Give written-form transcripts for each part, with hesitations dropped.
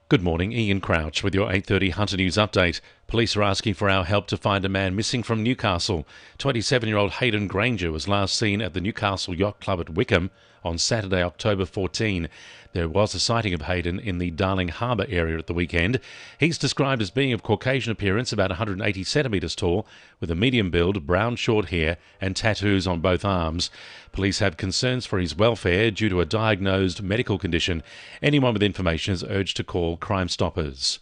Good morning, Ian Crouch with your 8:30 Hunter News update. Police are asking for our help to find a man missing from Newcastle. 27-year-old Hayden Granger was last seen at the Newcastle Yacht Club at Wickham on Saturday, October 14. There was a sighting of Hayden in the Darling Harbour area at the weekend. He's described as being of Caucasian appearance, about 180 centimetres tall, with a medium build, brown short hair and tattoos on both arms. Police have concerns for his welfare due to a diagnosed medical condition. Anyone with information is urged to call Crime Stoppers.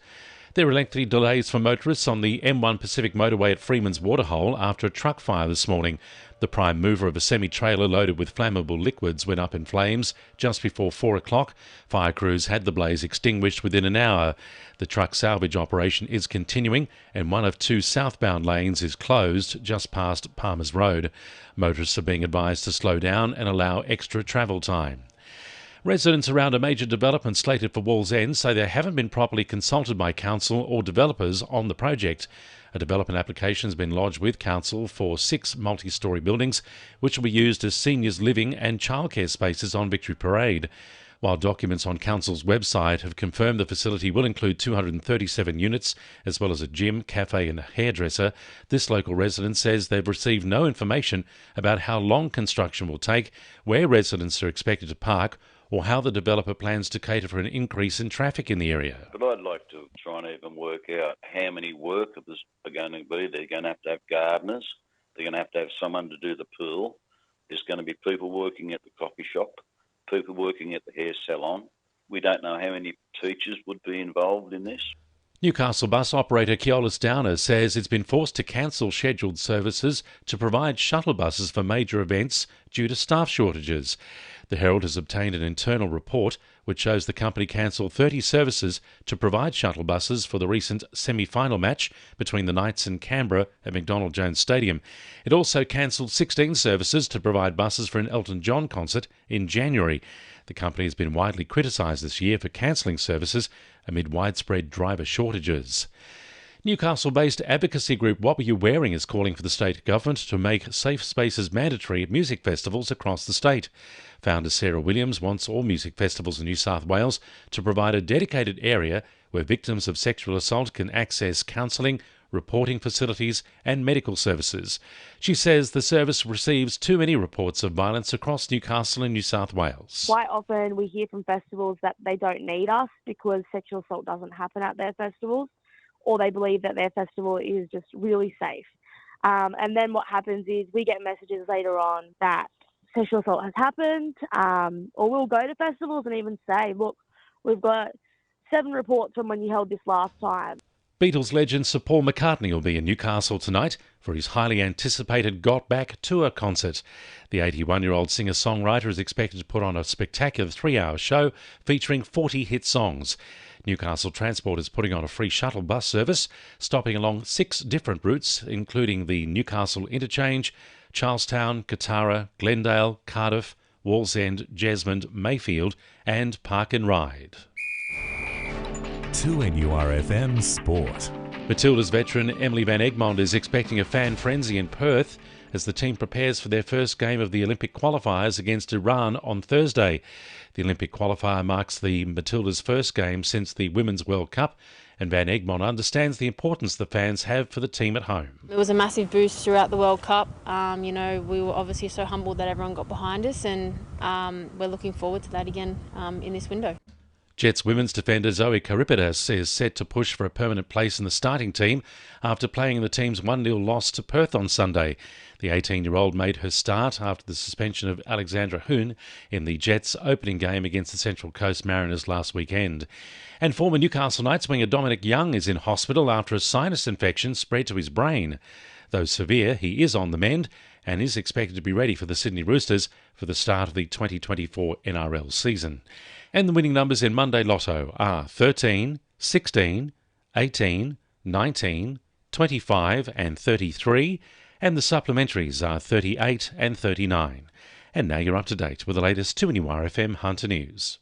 There are lengthy delays for motorists on the M1 Pacific motorway at Freeman's Waterhole after a truck fire this morning. The prime mover of a semi-trailer loaded with flammable liquids went up in flames just before 4 o'clock. Fire crews had the blaze extinguished within an hour. The truck salvage operation is continuing and one of two southbound lanes is closed just past Palmer's Road. Motorists are being advised to slow down and allow extra travel time. Residents around a major development slated for Wallsend say they haven't been properly consulted by council or developers on the project. A development application has been lodged with council for 6 multi-storey buildings, which will be used as seniors living and childcare spaces on Victory Parade. While documents on council's website have confirmed the facility will include 237 units, as well as a gym, cafe and a hairdresser, this local resident says they've received no information about how long construction will take, where residents are expected to park, or how the developer plans to cater for an increase in traffic in the area. But I'd like to try and even work out how many workers are going to be. They're going to have gardeners. They're going to have someone to do the pool. There's going to be people working at the coffee shop, people working at the hair salon. We don't know how many teachers would be involved in this. Newcastle bus operator Keolis Downer says it's been forced to cancel scheduled services to provide shuttle buses for major events due to staff shortages. The Herald has obtained an internal report which shows the company cancelled 30 services to provide shuttle buses for the recent semi-final match between the Knights and Canberra at McDonald Jones Stadium. It also cancelled 16 services to provide buses for an Elton John concert in January. The company has been widely criticised this year for cancelling services amid widespread driver shortages. Newcastle-based advocacy group What Were You Wearing is calling for the state government to make safe spaces mandatory at music festivals across the state. Founder Sarah Williams wants all music festivals in New South Wales to provide a dedicated area where victims of sexual assault can access counselling, reporting facilities and medical services. She says the service receives too many reports of violence across Newcastle and New South Wales. Quite often we hear from festivals that they don't need us because sexual assault doesn't happen at their festivals, or they believe that their festival is just really safe. And then what happens is we get messages later on that sexual assault has happened, or we'll go to festivals and even say, look, we've got 7 reports from when you held this last time. Beatles legend Sir Paul McCartney will be in Newcastle tonight for his highly anticipated Got Back tour concert. The 81-year-old singer-songwriter is expected to put on a spectacular 3-hour show featuring 40 hit songs. Newcastle Transport is putting on a free shuttle bus service, stopping along 6 different routes, including the Newcastle Interchange, Charlestown, Katara, Glendale, Cardiff, Wallsend, Jesmond, Mayfield and Park and Ride. 2NURFM Sport. Matilda's veteran Emily Van Egmond is expecting a fan frenzy in Perth as the team prepares for their first game of the Olympic qualifiers against Iran on Thursday. The Olympic qualifier marks the Matilda's first game since the Women's World Cup, and Van Egmond understands the importance the fans have for the team at home. It was a massive boost throughout the World Cup. We were obviously so humbled that everyone got behind us, and we're looking forward to that again in this window. Jets women's defender Zoe Karipidas is set to push for a permanent place in the starting team after playing in the team's 1-0 loss to Perth on Sunday. The 18-year-old made her start after the suspension of Alexandra Hoon in the Jets' opening game against the Central Coast Mariners last weekend. And former Newcastle Knights winger Dominic Young is in hospital after a sinus infection spread to his brain. Though severe, he is on the mend and is expected to be ready for the Sydney Roosters for the start of the 2024 NRL season. And the winning numbers in Monday Lotto are 13, 16, 18, 19, 25 and 33, and the supplementaries are 38 and 39. And now you're up to date with the latest 2NURFM Hunter News.